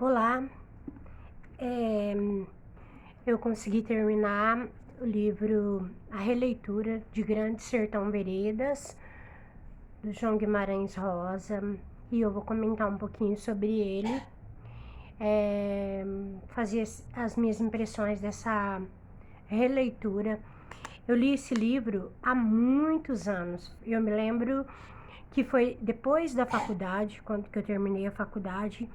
Olá, eh, eu consegui terminar o livro A Releitura de Grande Sertão Veredas, do João Guimarães Rosa, e eu vou comentar um pouquinho sobre ele, fazer as minhas impressões dessa releitura. Eu li esse livro há muitos anos. Eu me lembro que foi depois da faculdade, quando que eu terminei a faculdade.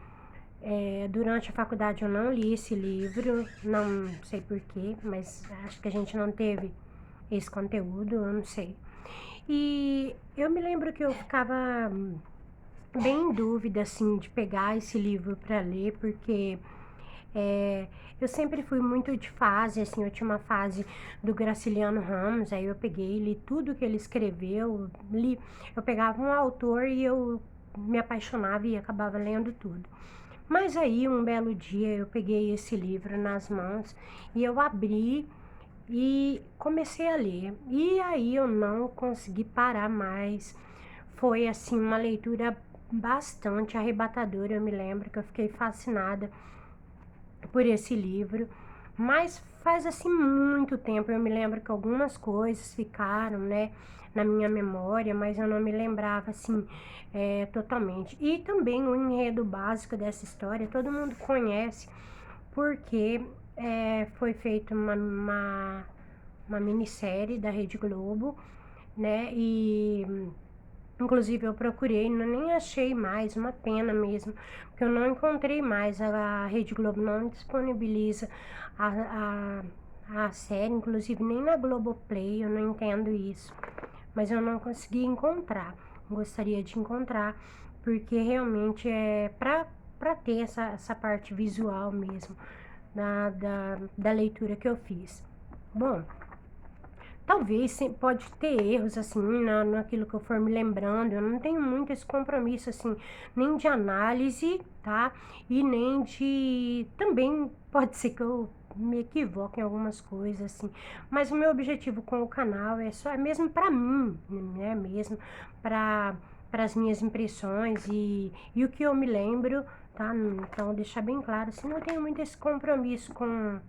Durante a faculdade eu não li esse livro, não sei porquê, mas acho que a gente não teve esse conteúdo, eu não sei. E eu me lembro que eu ficava bem em dúvida, assim, de pegar esse livro para ler, porque eu sempre fui muito de fase, assim, eu tinha uma fase do Graciliano Ramos, aí eu peguei, li tudo que ele escreveu, eu pegava um autor e eu me apaixonava e acabava lendo tudo. Mas aí, um belo dia, eu peguei esse livro nas mãos e eu abri e comecei a ler. E aí eu não consegui parar mais. Foi, assim, uma leitura bastante arrebatadora. Eu me lembro que eu fiquei fascinada por esse livro. Mas faz, assim, muito tempo. Eu me lembro que algumas coisas ficaram, né, na minha memória, mas eu não me lembrava, assim, totalmente. E também o enredo básico dessa história, todo mundo conhece, porque foi feita uma minissérie da Rede Globo, né, e inclusive eu procurei, nem achei mais, uma pena mesmo, porque eu não encontrei mais, a Rede Globo não disponibiliza a série, inclusive nem na Globoplay, eu não entendo isso, mas eu não consegui encontrar, gostaria de encontrar, porque realmente é para ter essa parte visual mesmo, da leitura que eu fiz. Bom, talvez pode ter erros, assim, naquilo que eu for me lembrando. Eu não tenho muito esse compromisso, assim, nem de análise, tá? E nem de... Também pode ser que eu me equivoque em algumas coisas, assim. Mas o meu objetivo com o canal é mesmo pra mim, né? Mesmo para as minhas impressões e o que eu me lembro, tá? Então, deixar bem claro, assim, não tenho muito esse compromisso com...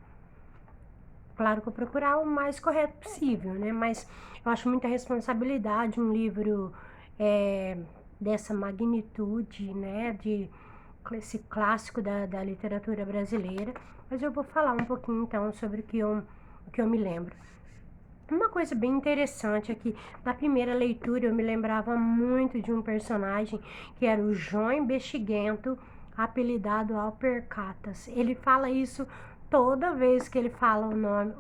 Claro que eu procurar o mais correto possível, né? Mas eu acho muita responsabilidade um livro dessa magnitude, né? De esse clássico da literatura brasileira. Mas eu vou falar um pouquinho então sobre o que eu me lembro. Uma coisa bem interessante é que na primeira leitura eu me lembrava muito de um personagem que era o João Bexiguento, apelidado Alpercatas. Ele fala isso toda vez que ele fala o nome,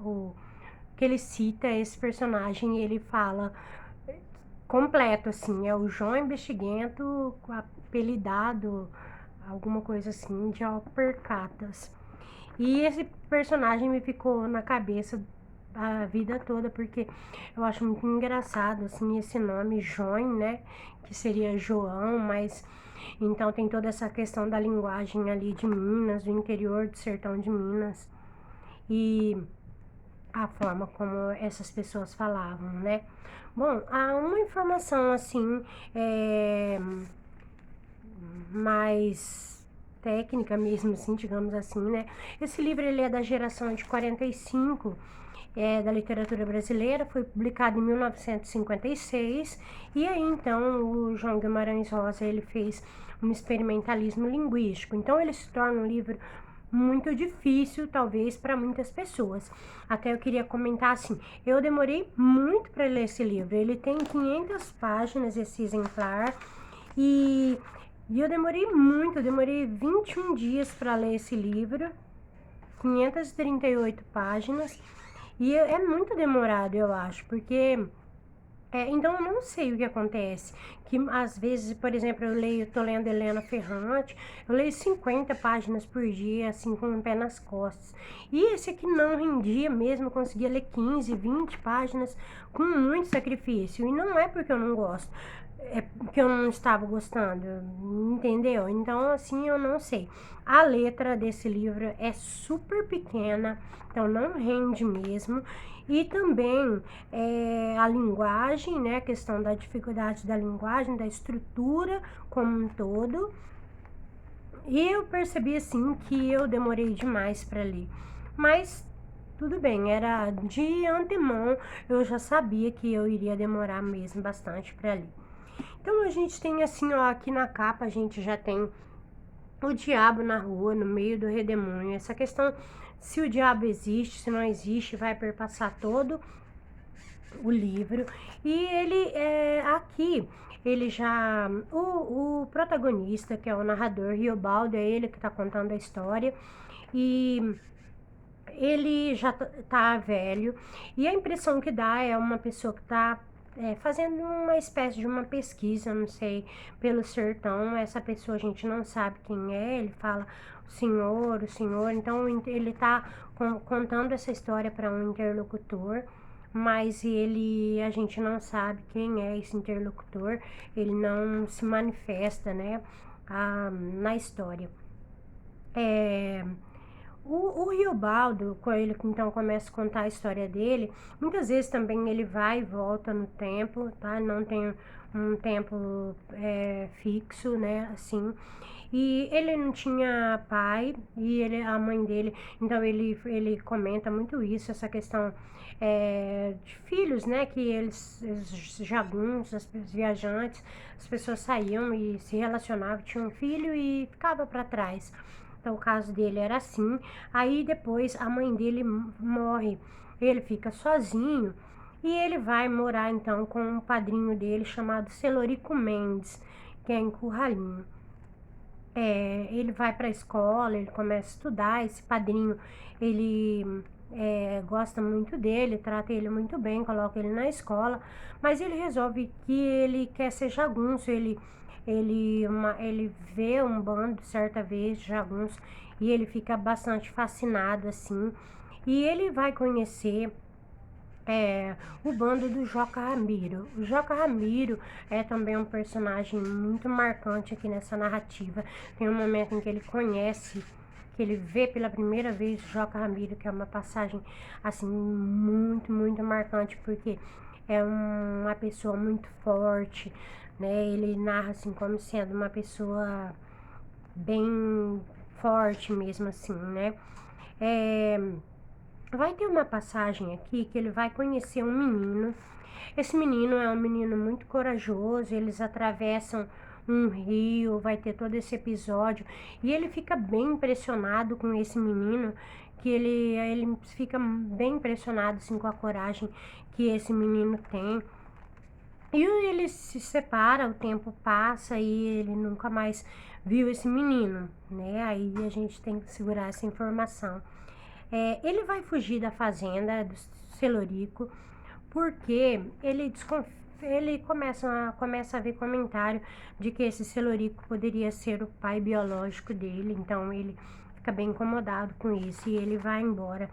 que ele cita esse personagem, ele fala completo, assim, é o João Bexiguento, apelidado, alguma coisa assim, de Alpercatas. E esse personagem me ficou na cabeça a vida toda, porque eu acho muito engraçado, assim, esse nome João, né, que seria João, mas então tem toda essa questão da linguagem ali de Minas, do interior do sertão de Minas, e a forma como essas pessoas falavam, né. Bom, há uma informação, assim, mais técnica mesmo, assim, digamos assim, né. Esse livro, ele é da geração de 45, da literatura brasileira, foi publicado em 1956, e aí então o João Guimarães Rosa, ele fez um experimentalismo linguístico, então ele se torna um livro muito difícil, talvez, para muitas pessoas. Até eu queria comentar assim, eu demorei muito para ler esse livro, ele tem 500 páginas, esse exemplar, e eu demorei 21 dias para ler esse livro, 538 páginas, e é muito demorado, eu acho, porque... então eu não sei o que acontece, que às vezes, por exemplo, tô lendo Helena Ferrante, eu leio 50 páginas por dia, assim, com o pé nas costas, e esse aqui não rendia mesmo, eu conseguia ler 15, 20 páginas com muito sacrifício, e não é porque eu não gosto, é porque eu não estava gostando, entendeu? Então, assim, eu não sei. A letra desse livro é super pequena, então não rende mesmo. E também a linguagem, né? A questão da dificuldade da linguagem, da estrutura como um todo. E eu percebi assim que eu demorei demais para ler. Mas tudo bem, era de antemão, eu já sabia que eu iria demorar mesmo bastante para ler. Então a gente tem assim, ó, aqui na capa a gente já tem o diabo na rua, no meio do redemoinho. Essa questão se o diabo existe, se não existe, vai perpassar todo o livro. E ele aqui, ele já. O protagonista, que é o narrador, Riobaldo, é ele que está contando a história. E ele já tá velho. E a impressão que dá é uma pessoa que está fazendo uma espécie de uma pesquisa, não sei, pelo sertão. Essa pessoa a gente não sabe quem é, ele fala o senhor. Então ele está contando essa história para um interlocutor, mas a gente não sabe quem é esse interlocutor, ele não se manifesta, né, na história. O Riobaldo, quando ele então começa a contar a história dele, muitas vezes também ele vai e volta no tempo, tá? Não tem um tempo fixo, né? Assim. E ele não tinha pai, e a mãe dele, então ele comenta muito isso, essa questão de filhos, né? Que os jagunços, os viajantes, as pessoas saíam e se relacionavam, tinham um filho e ficava para trás. Então, o caso dele era assim. Aí depois a mãe dele morre, ele fica sozinho e ele vai morar então com um padrinho dele chamado Celorico Mendes, que é em Curralinho. Ele vai para a escola, ele começa a estudar. Esse padrinho, ele gosta muito dele, trata ele muito bem, coloca ele na escola, mas ele resolve que ele quer ser jagunço. Ele vê um bando certa vez de jagunço e ele fica bastante fascinado assim. E ele vai conhecer o bando do Joca Ramiro. O Joca Ramiro é também um personagem muito marcante aqui nessa narrativa. Tem um momento em que ele conhece, que ele vê pela primeira vez o Joca Ramiro, que é uma passagem assim muito, muito marcante, porque é uma pessoa muito forte, né? Ele narra assim como sendo uma pessoa bem forte mesmo assim, né? Vai ter uma passagem aqui que ele vai conhecer um menino. Esse menino é um menino muito corajoso, eles atravessam um rio, vai ter todo esse episódio e ele fica bem impressionado com esse menino, que ele fica bem impressionado assim com a coragem que esse menino tem. E ele se separa, o tempo passa e ele nunca mais viu esse menino, né? Aí a gente tem que segurar essa informação. Ele vai fugir da fazenda do Celorico porque ele começa a ver comentário de que esse Celorico poderia ser o pai biológico dele, então ele fica bem incomodado com isso e ele vai embora,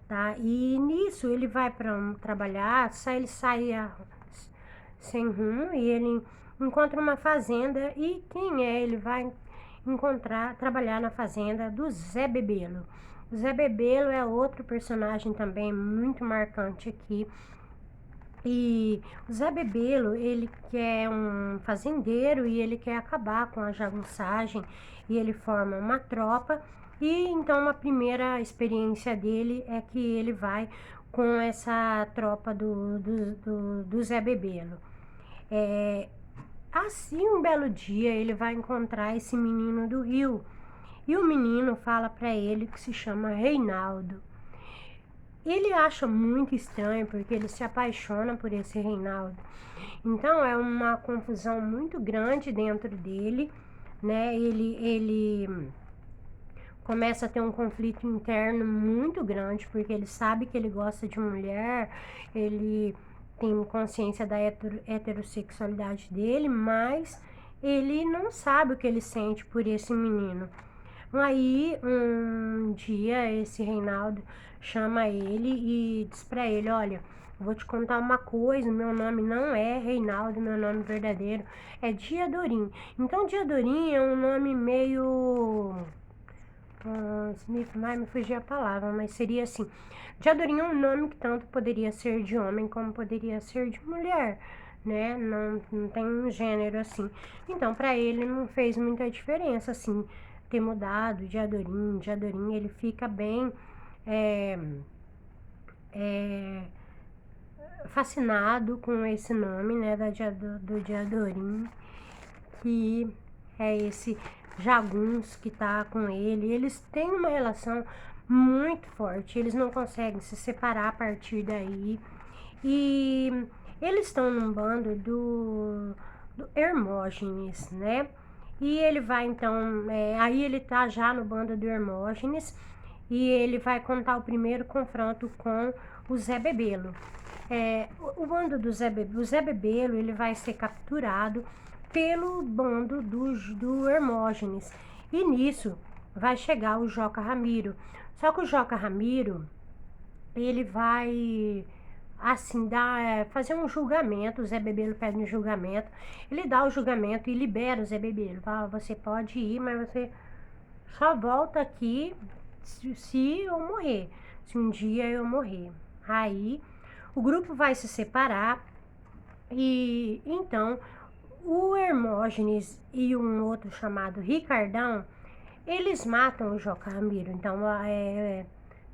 tá? E nisso ele vai para trabalhar, ele sai sem rumo e ele encontra uma fazenda. E quem é? Ele vai trabalhar na fazenda do Zé Bebelo. O Zé Bebelo é outro personagem também muito marcante aqui. E o Zé Bebelo, ele quer um fazendeiro e ele quer acabar com a jagunçagem e ele forma uma tropa. E então a primeira experiência dele é que ele vai com essa tropa do Zé Bebelo. Assim, um belo dia, ele vai encontrar esse menino do rio. E o menino fala para ele que se chama Reinaldo. Ele acha muito estranho porque ele se apaixona por esse Reinaldo. Então é uma confusão muito grande dentro dele, né? Ele começa a ter um conflito interno muito grande porque ele sabe que ele gosta de mulher, ele tem consciência da heterossexualidade dele, mas ele não sabe o que ele sente por esse menino. Aí, um dia, esse Reinaldo chama ele e diz pra ele: olha, vou te contar uma coisa, meu nome não é Reinaldo, meu nome verdadeiro é Diadorim. Então, Diadorim é um nome meio... vai me fugir a palavra, mas seria assim: Diadorim é um nome que tanto poderia ser de homem como poderia ser de mulher, né? Não tem um gênero assim. Então, pra ele não fez muita diferença, assim, ter mudado de Adorim. De Adorim ele fica bem fascinado com esse nome, né, do Diadorim, que é esse jagunço que tá com ele. Eles têm uma relação muito forte, eles não conseguem se separar a partir daí. E eles estão num bando do Hermógenes, né? E ele vai então, aí ele tá já no bando do Hermógenes e ele vai contar o primeiro confronto com o Zé Bebelo. O bando do Zé Bebelo, ele vai ser capturado pelo bando do Hermógenes. E nisso vai chegar o Joca Ramiro. Só que o Joca Ramiro, ele vai assim, fazer um julgamento. O Zé Bebelo pede um julgamento, ele dá o julgamento e libera o Zé Bebelo. Fala, você pode ir, mas você só volta aqui se eu morrer, se um dia eu morrer. Aí o grupo vai se separar e então o Hermógenes e um outro chamado Ricardão, eles matam o Joca Ramiro. Então,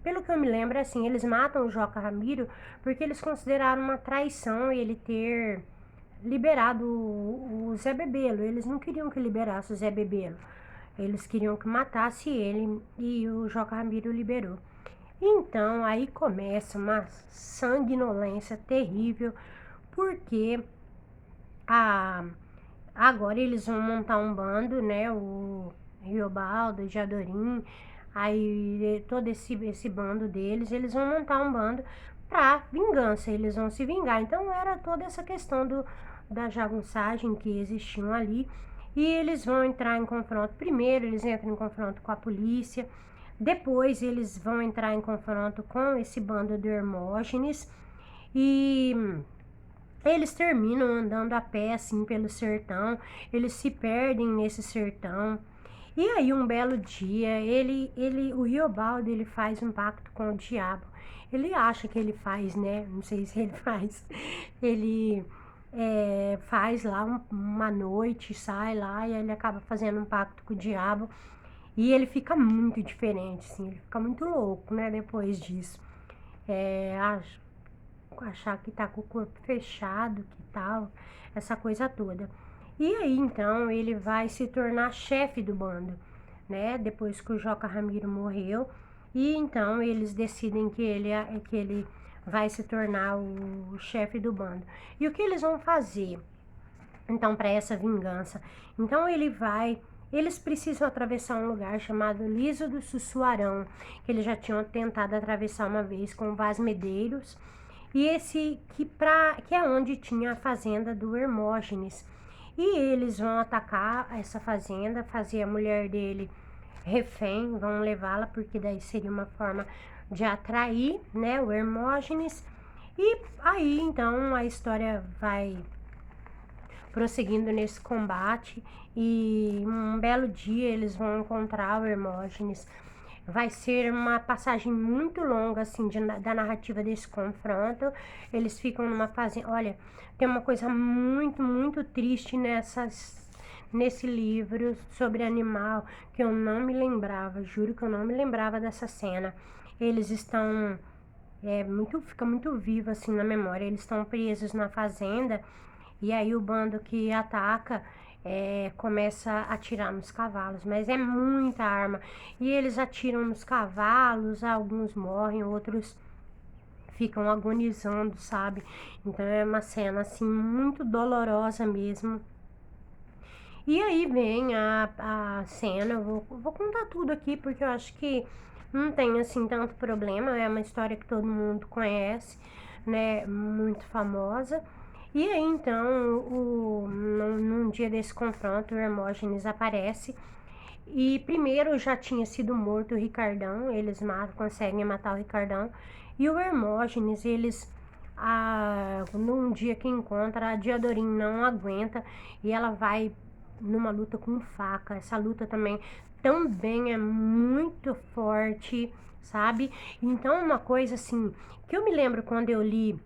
pelo que eu me lembro, assim, eles matam o Joca Ramiro porque eles consideraram uma traição ele ter liberado o Zé Bebelo. Eles não queriam que liberasse o Zé Bebelo. Eles queriam que matasse ele e o Joca Ramiro liberou. Então, aí começa uma sanguinolência terrível, porque agora eles vão montar um bando, né? O Riobaldo, Diadorim, aí todo esse bando deles, eles vão montar um bando pra vingança, eles vão se vingar. Então era toda essa questão da jagunçagem que existiam ali. E eles vão entrar em confronto. Primeiro eles entram em confronto com a polícia, depois eles vão entrar em confronto com esse bando do Hermógenes e eles terminam andando a pé assim pelo sertão, eles se perdem nesse sertão. E aí um belo dia, o Riobaldo, ele faz um pacto com o diabo. Ele acha que ele faz, né? Não sei se ele faz. Ele faz lá uma noite, sai lá e ele acaba fazendo um pacto com o diabo. E ele fica muito diferente, assim, ele fica muito louco, né, depois disso. Achar que tá com o corpo fechado, que tal, essa coisa toda. E aí, então, ele vai se tornar chefe do bando, né, depois que o Joca Ramiro morreu. E então, eles decidem que ele vai se tornar o chefe do bando. E o que eles vão fazer, então, para essa vingança? Então, eles precisam atravessar um lugar chamado Liso do Sussuarão, que eles já tinham tentado atravessar uma vez com o Vaz Medeiros, e que é onde tinha a fazenda do Hermógenes. E eles vão atacar essa fazenda, fazer a mulher dele refém, vão levá-la, porque daí seria uma forma de atrair, né, o Hermógenes. E aí, então, a história vai prosseguindo nesse combate e um belo dia eles vão encontrar o Hermógenes. Vai ser uma passagem muito longa, assim, da narrativa desse confronto. Eles ficam numa fase... Olha, tem uma coisa muito, muito triste nesse livro sobre animal, que eu não me lembrava, juro que eu não me lembrava dessa cena. Eles estão... fica muito vivo, assim, na memória. Eles estão presos na fazenda e aí o bando que ataca... começa a atirar nos cavalos, mas é muita arma, e eles atiram nos cavalos, alguns morrem, outros ficam agonizando, sabe? Então é uma cena assim muito dolorosa mesmo. E aí vem a cena, eu vou contar tudo aqui porque eu acho que não tem assim tanto problema, é uma história que todo mundo conhece, né? Muito famosa. E aí, então, num dia desse confronto, o Hermógenes aparece. E primeiro já tinha sido morto o Ricardão, eles conseguem matar o Ricardão. E o Hermógenes, num dia que encontra, a Diadorim não aguenta e ela vai numa luta com faca. Essa luta também é muito forte, sabe? Então, uma coisa assim, que eu me lembro quando eu li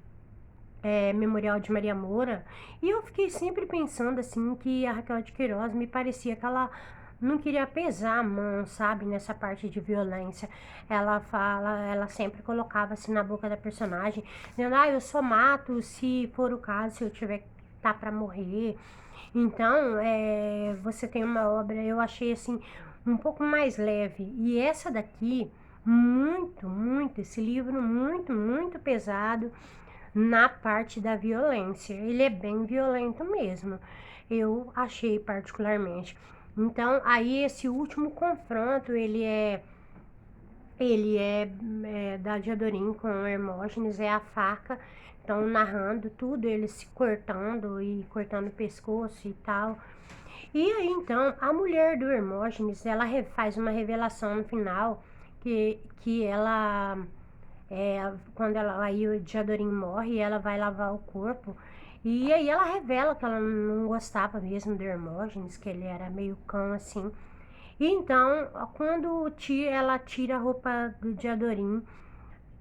Memorial de Maria Moura, e eu fiquei sempre pensando assim que a Raquel de Queiroz me parecia que ela não queria pesar a mão, sabe, nessa parte de violência. Ela sempre colocava assim na boca da personagem, dizendo, eu só mato se for o caso, se eu tiver que tá pra morrer. Então, você tem uma obra, eu achei assim, um pouco mais leve. E essa daqui, esse livro muito pesado na parte da violência. Ele é bem violento mesmo, eu achei particularmente. Então, aí esse último confronto, ele é da Diadorim com o Hermógenes, é a faca. Então, narrando tudo, ele se cortando e cortando o pescoço e tal. E aí, então, a mulher do Hermógenes, ela faz uma revelação no final que ela, aí o Diadorim morre, ela vai lavar o corpo. E aí ela revela que ela não gostava mesmo do Hermógenes, que ele era meio cão assim. E então, quando ela tira a roupa do Diadorim,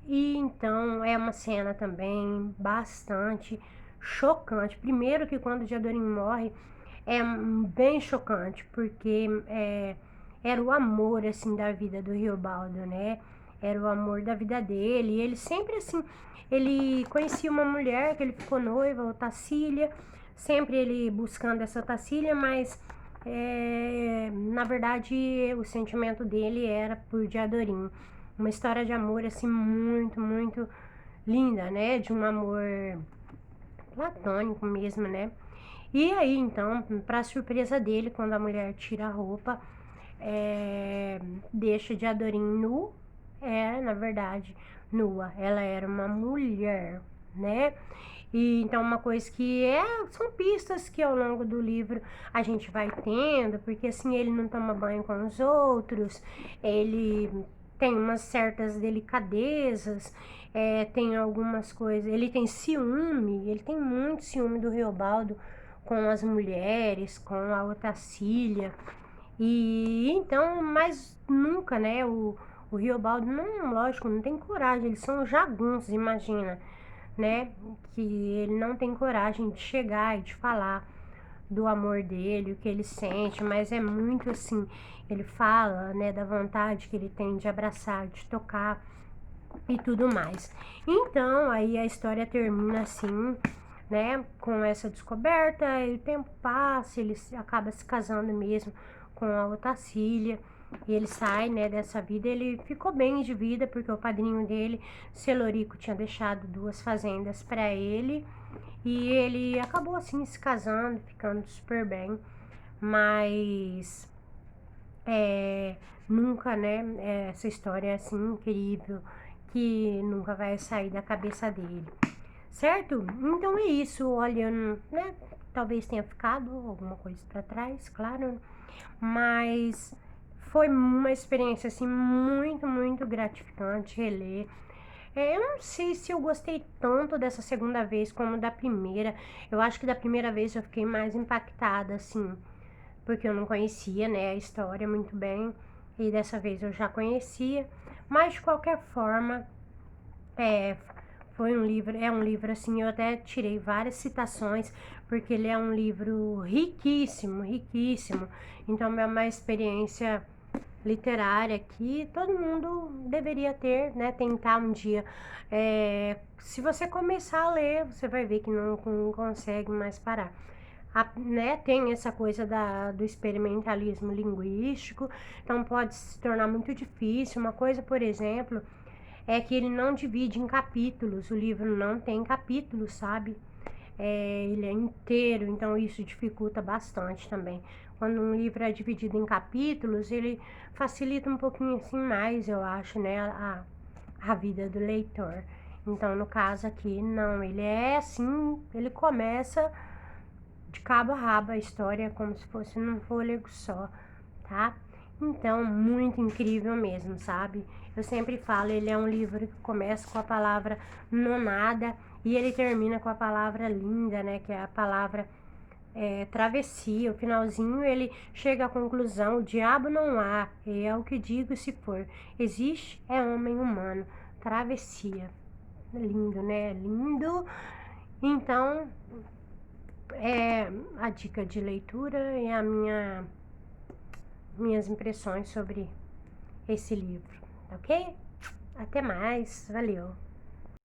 e então é uma cena também bastante chocante. Primeiro que quando o Diadorim morre, é bem chocante, porque era o amor, assim, da vida do Riobaldo, né? Era o amor da vida dele. E ele sempre, assim, ele conhecia uma mulher que ele ficou noiva, Otacília, sempre ele buscando essa Otacília, mas na verdade o sentimento dele era por Diadorim. Uma história de amor, assim, muito linda, né? De um amor platônico mesmo, né? E aí, então, para surpresa dele, quando a mulher tira a roupa, deixa Diadorim nu, na verdade, nua. Ela era uma mulher, né? E então uma coisa que são pistas que ao longo do livro a gente vai tendo, porque assim ele não toma banho com os outros, ele tem umas certas delicadezas, tem algumas coisas, ele tem ciúme, ele tem muito ciúme do Riobaldo com as mulheres, com a Otacília. E então, mas nunca, né? O Riobaldo, não, lógico, não tem coragem, eles são jagunços, imagina, né? Que ele não tem coragem de chegar e de falar do amor dele, o que ele sente, mas é muito assim, ele fala, né, da vontade que ele tem de abraçar, de tocar e tudo mais. Então, aí a história termina assim, né, com essa descoberta, e o tempo passa, ele acaba se casando mesmo com a Otacília, e ele sai, né, dessa vida. Ele ficou bem de vida, porque o padrinho dele, Celorico, tinha deixado 2 fazendas para ele, e ele acabou assim se casando, ficando super bem, mas nunca, né, essa história assim incrível, que nunca vai sair da cabeça dele. Certo? Então é isso, olhando, né? Talvez tenha ficado alguma coisa para trás, claro, mas foi uma experiência assim muito gratificante reler. Eu não sei se eu gostei tanto dessa segunda vez como da primeira. Eu acho que da primeira vez eu fiquei mais impactada, assim, porque eu não conhecia, né, a história muito bem, e dessa vez eu já conhecia. Mas de qualquer forma, é, é um livro assim, eu até tirei várias citações, porque ele é um livro riquíssimo. Então é uma experiência literária que todo mundo deveria ter, né? Tentar um dia. Se você começar a ler, você vai ver que não consegue mais parar. Né, tem essa coisa do experimentalismo linguístico, então pode se tornar muito difícil. Uma coisa, por exemplo, é que ele não divide em capítulos, o livro não tem capítulos, sabe? Ele é inteiro, então isso dificulta bastante também. Quando um livro é dividido em capítulos, ele facilita um pouquinho assim mais, eu acho, né, a vida do leitor. Então, no caso aqui, não, ele é assim, ele começa de cabo a rabo a história, como se fosse num fôlego só, tá? Então, muito incrível mesmo, sabe? Eu sempre falo, ele é um livro que começa com a palavra nonada e ele termina com a palavra linda, né? Que é a palavra travessia. O finalzinho ele chega à conclusão: o diabo não há, é o que digo se for. Existe, é homem humano. Travessia. Lindo, né? Lindo. Então, a dica de leitura e a minha minhas impressões sobre esse livro, ok? Até mais, valeu!